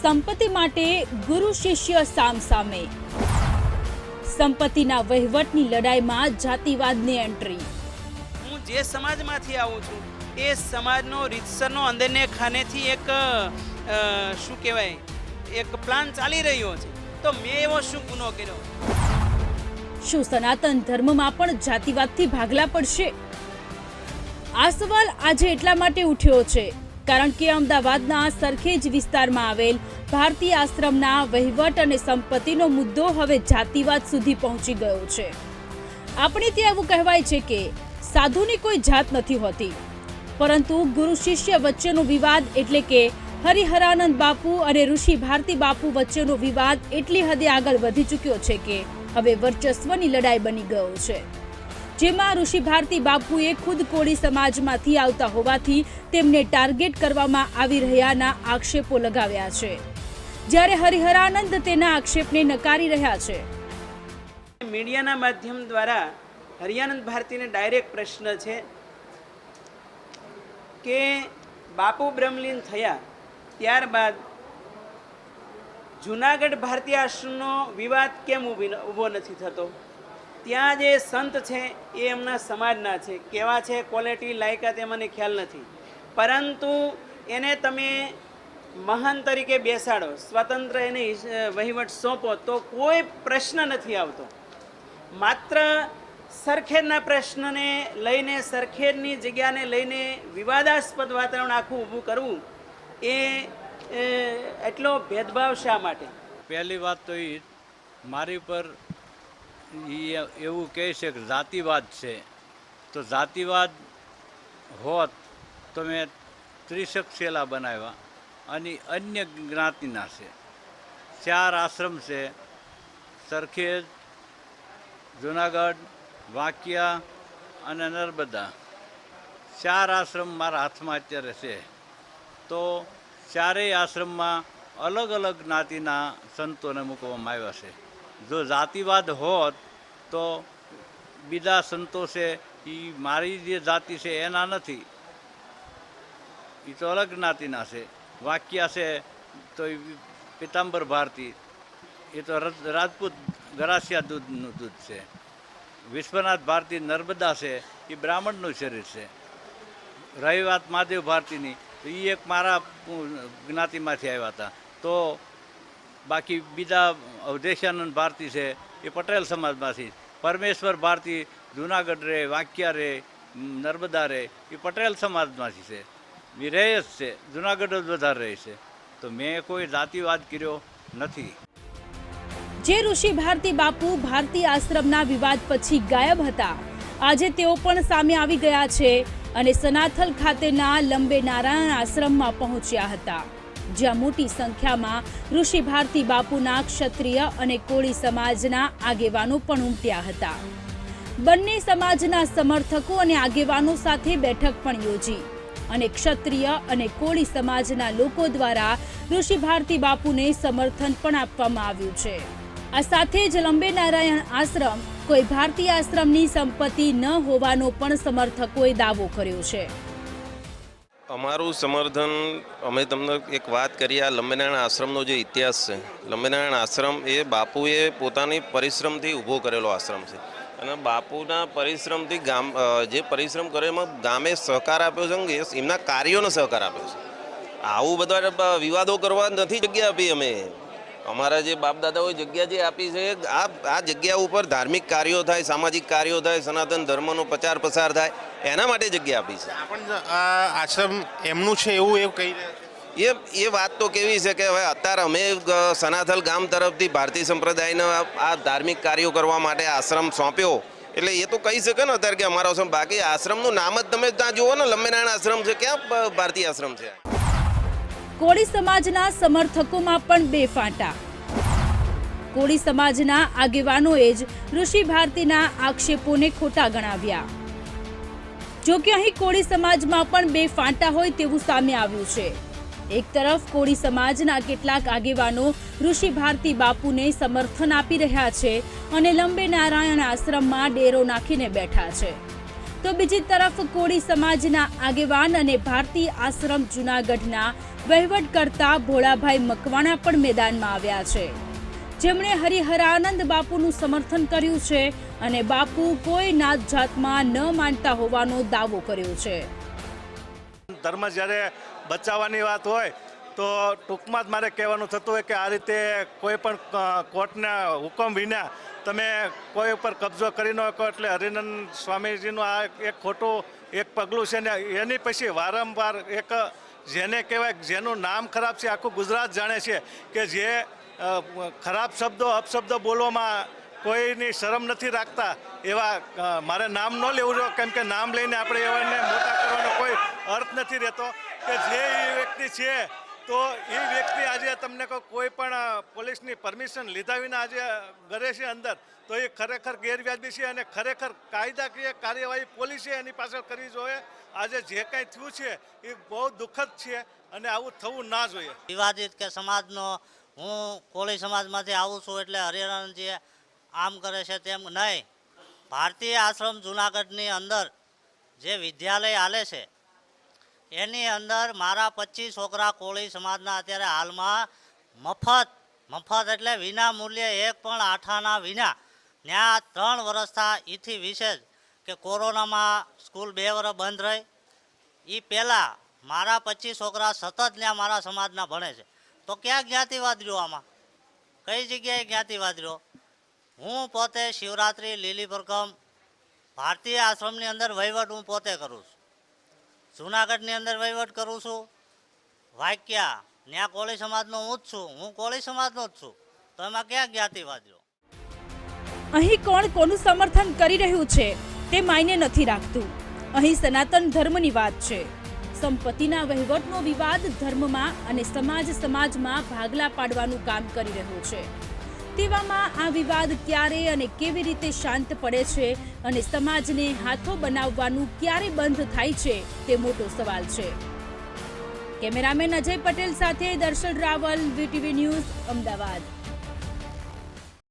સંપત્તિ માટે ગુરુ શિષ્ય સામસામે, સંપત્તિના વહીવટની લડાઈમાં જાતિવાદની એન્ટ્રી। હું જે સમાજમાંથી આવું છું એ સમાજનો રીતસરનો અંદરને ખાનેથી એક શું કહેવાય એક પ્લાન ચાલી રહ્યો છે, તો મેં એવો શું ગુનો કર્યો? શું સનાતન ધર્મમાં પણ જાતિવાદથી ભાગલા પડશે? આ સવાલ આજે એટલા માટે ઉઠ્યો છે કારણ કે અમદાવાદના સરખેજ વિસ્તારમાં આવેલ ભારતીય આશ્રમના વહીવટ અને સંપત્તિનો મુદ્દો હવે જાતિવાદ સુધી પહોંચી ગયો છે। આપણે ત્યાં એવું કહેવાય છે કે સાધુની કોઈ જાત નથી હોતી, પરંતુ ગુરુ શિષ્ય વચ્ચેનો વિવાદ એટલે કે હરિહરાનંદ બાપુ અને ઋષિ ભારતી બાપુ વચ્ચેનો વિવાદ એટલી હદે આગળ વધી ચૂક્યો છે કે હવે વર્ચસ્વની લડાઈ બની ગયો છે, જેમાં ઋષિ ભારતી બાપુએ ખુદ કોળી સમાજમાંથી આવતા હોવાથી તેમને ટાર્ગેટ કરવામાં આવી રહ્યાના આક્ષેપો લગાવ્યા છે, જ્યારે હરિહરાનંદ તેના આક્ષેપને નકારી રહ્યા છે। મીડિયાના માધ્યમ દ્વારા હરિયાનંદ ભારતીને ડાયરેક્ટ પ્રશ્ન છે કે બાપુ બ્રહ્મલીન થયા ત્યારબાદ જૂનાગઢ ભારતીય આશ્રમનો વિવાદ કેમ ઊભો નથી થતો? ત્યાં જે સંત છે એ એમના સમાજના છે, કેવા છે ક્વોલિટી લાયકાત એ મને ખ્યાલ નથી, પરંતુ એને તમે મહાન તરીકે બેસાડો, સ્વતંત્ર એને વહીવટ સોંપો તો કોઈ પ્રશ્ન નથી આવતો। માત્ર સરખેજના પ્રશ્નને લઈને, સરખેજની જગ્યાને લઈને વિવાદાસ્પદ વાતાવરણ આખું ઊભું કરવું એ એટલો ભેદભાવ શા માટે? પહેલી વાત તો એ મારી પર એવું કહે છે કે જાતિવાદ છે, તો જાતિવાદ હોત તો મેં ત્રિશક શેલા બનાવ્યા અને અન્ય જ્ઞાતિના છે, 4 આશ્રમ છે, સરખેજ, જૂનાગઢ, વાંકિયા અને નર્મદા, 4 આશ્રમ મારા હાથમાં અત્યારે છે। તો 4 આશ્રમમાં અલગ અલગ જ્ઞાતિના સંતોને મૂકવામાં આવ્યા છે। જો જાતિવાદ હોત તો બીજા સંતો છે એ મારી જે જાતિ છે એના નથી, એ તો અલગ જ્ઞાતિના છે। વાંકિયા છે તો એ પિતાંબર ભારતી, એ તો રાજપૂત ગરાસિયા દૂધનું દૂધ છે। વિશ્વનાથ ભારતી નર્મદા છે એ બ્રાહ્મણનું શરીર છે। રહી વાત મહાદેવ ભારતીની તો એ એક મારા જ્ઞાતિમાંથી આવ્યા હતા, તો બાકી બીજા અવધેશાનંદ ભારતી છે એ પટેલ સમાજમાંથી, પરમેશ્વર ભારતી જૂનાગઢ રે, વાંકિયા રે, નર્મદા રે એ પટેલ સમાજમાંથી છે, એ રહે જ છે, જૂનાગઢ જ વધારે રહે છે, તો મેં કોઈ જાતિવાદ કર્યો નથી। જે ઋષિ ભારતી બાપુ ભારતીય આશ્રમના વિવાદ પછી ગાયબ હતા, આજે તેઓ પણ સામે આવી ગયા છે અને સનાથલ ખાતેના લંબે નારાયણ આશ્રમમાં પહોંચ્યા હતા, જ્યાં મોટી સંખ્યામાં ઋષિ ભારતી બાપુના ક્ષત્રિય અને કોળી સમાજના આગેવાનો પણ ઉમટ્યા હતા। બંને સમાજના સમર્થકો અને આગેવાનો સાથે બેઠક પણ યોજી અને ક્ષત્રિય અને કોળી સમાજના લોકો દ્વારા ઋષિ ભારતી બાપુને સમર્થન પણ આપવામાં આવ્યું છે। આ સાથે જ લંબે નારાયણ આશ્રમ કોઈ ભારતીય આશ્રમની સંપત્તિ ન હોવાનો પણ સમર્થકોએ દાવો કર્યો છે। અમારું સમર્થન, અમે તમને એક વાત કરી, આ લંબેનારાયણ આશ્રમનો જે ઇતિહાસ છે, લંબેનારાયણ આશ્રમ એ બાપુએ પોતાની પરિશ્રમથી ઊભો કરેલો આશ્રમ છે અને બાપુના પરિશ્રમથી જે પરિશ્રમ કરે એમાં ગામે સહકાર આપ્યો છે, એમના કાર્યોનો સહકાર આપ્યો છે। આવું બધા વિવાદો કરવા નથી જગ્યા આપી અમે, અમારા જે બાપ દાદાઓએ જગ્યા જે આપી છે આ જગ્યા ઉપર ધાર્મિક કાર્યો થાય, સામાજિક કાર્યો થાય, સનાતન ધર્મનો પ્રચાર પ્રસાર થાય એના માટે જગ્યા આપી છે। આ આશ્રમ એમનું છે એવું કહી રહ્યા છે? એ વાત તો કેવી છે કે હવે અત્યારે અમે સનાથલ ગામ તરફથી ભારતીય સંપ્રદાયને આ ધાર્મિક કાર્યો કરવા માટે આશ્રમ સોંપ્યો, એટલે એ તો કહી શકે ને અત્યારે કે અમારો આશ્રમ, બાકી આશ્રમનું નામ જ તમે ત્યાં જુઓ ને, લંબેનારાયણ આશ્રમ છે, ક્યાં ભારતીય આશ્રમ છે? કોળી સમાજના સમર્થકોમાં પણ બે ફાંટા। કોળી સમાજના આગેવાનોએ જ ઋષિ ભારતીના આક્ષેપોને ખોટા ગણાવ્યા, જો કે અહીં કોળી સમાજમાં પણ બે ફાંટા હોય તેવું સામે આવ્યું છે। એક તરફ કોળી સમાજના કેટલાક આગેવાનો ઋષિ ભારતી બાપુને સમર્થન આપી રહ્યા છે અને લંબે નારાયણ આશ્રમમાં ડેરો નાખીને બેઠા છે, તો બીજી તરફ કોળી સમાજના આગેવાન અને ભારતીય આશ્રમ જૂનાગઢના વહીવટકર્તા ભોળાભાઈ મકવાણા પણ મેદાનમાં આવ્યા છે, જેમણે હરિહરાનંદ બાપુનું સમર્થન કર્યું છે અને બાપુ કોઈ નાત જાતમાં ન માનતા હોવાનો દાવો કર્યો છે. ધર્મ જ્યારે બચાવવાની વાત હોય તો ટૂંકમાં જ મારે કહેવાનું થતું હોય કે આ રીતે કોઈ પણ કોર્ટના હુકમ વિના તમે કોઈ ઉપર કબજો કરી ન શકો, એટલે હરિનંદ સ્વામીજીનું આ એક ખોટું એક પગલું છે ને એની પછી વારંવાર એક જેને કહેવાય જેનું નામ ખરાબ છે, આખું ગુજરાત જાણે છે કે જે ખરાબ શબ્દો અપશબ્દો બોલવામાં કોઈની શરમ નથી રાખતા, એવા મારે નામ ન લેવું જોઈએ, કેમ કે નામ લઈને આપણે એવાને મોટા કરવાનો કોઈ અર્થ નથી રહેતો કે જે એ વ્યક્તિ છે તો એ વ્યક્તિ આજે તમને કોઈ પણ પોલીસની પરમિશન લીધા વિના આજે ઘરે છે અંદર, તો એ ખરેખર ગેરવ્યાજબી છે અને ખરેખર કાયદાકીય કાર્યવાહી પોલીસે એની પાછળ કરવી જોઈએ. આજે જે કંઈ થયું છે એ બહુ દુઃખદ છે અને આવું થવું ના જોઈએ. વિવાદિત કે સમાજનો હું કોળી સમાજમાંથી આવું છું એટલે હરિહરાનંદજી આમ કરે છે તેમ નહીં. ભારતીય આશ્રમ જૂનાગઢની અંદર જે વિદ્યાલય હાલે છે એની અંદર મારા 25 છોકરા કોળી સમાજના અત્યારે હાલમાં મફત એટલે વિના મૂલ્યે એક પણ આઠાના વિના ત્યાં 3 વર્ષથી એથી વિશેષ કે કોરોનામાં સ્કૂલ 2 વર્ષ બંધ રહી, એ પહેલાં મારા 25 છોકરા સતત ત્યાં મારા સમાજના ભણે છે. તો ક્યાં જ્ઞાતિવાદ રહ્યો આમાં? કઈ જગ્યાએ જ્ઞાતિવાદ રહ્યો? હું પોતે શિવરાત્રિ લીલી પરકમ ભારતીય આશ્રમની અંદર વહીવટ હું પોતે કરું છું, જૂનાગઢની અંદર વહીવટ કરું છું, વાક્યા ત્યાં કોળી સમાજનો હું જ છું, હું કોળી સમાજનો જ છું, તો એમાં ક્યાં જ્ઞાતિવાદ રહ્યો? અહીં કોણ કોનું સમર્થન કરી રહ્યું છે તે માયને નથી રાખતું. અહીં સનાતન ધર્મની વાત છે. સંપત્તિના વહીવટનો વિવાદ ધર્મમાં અને સમાજમાં ભાગલા પાડવાનું કામ કરી રહ્યો છે. તેવામાં આ વિવાદ ક્યારે અને કેવી રીતે શાંત પડે છે અને સમાજને હાથો બનાવવાનું ક્યારે બંધ થાય છે તે મોટો સવાલ છે. કેમેરામેન અજય પટેલ સાથે દર્શન રાવલ, VTV ન્યૂઝ, અમદાવાદ.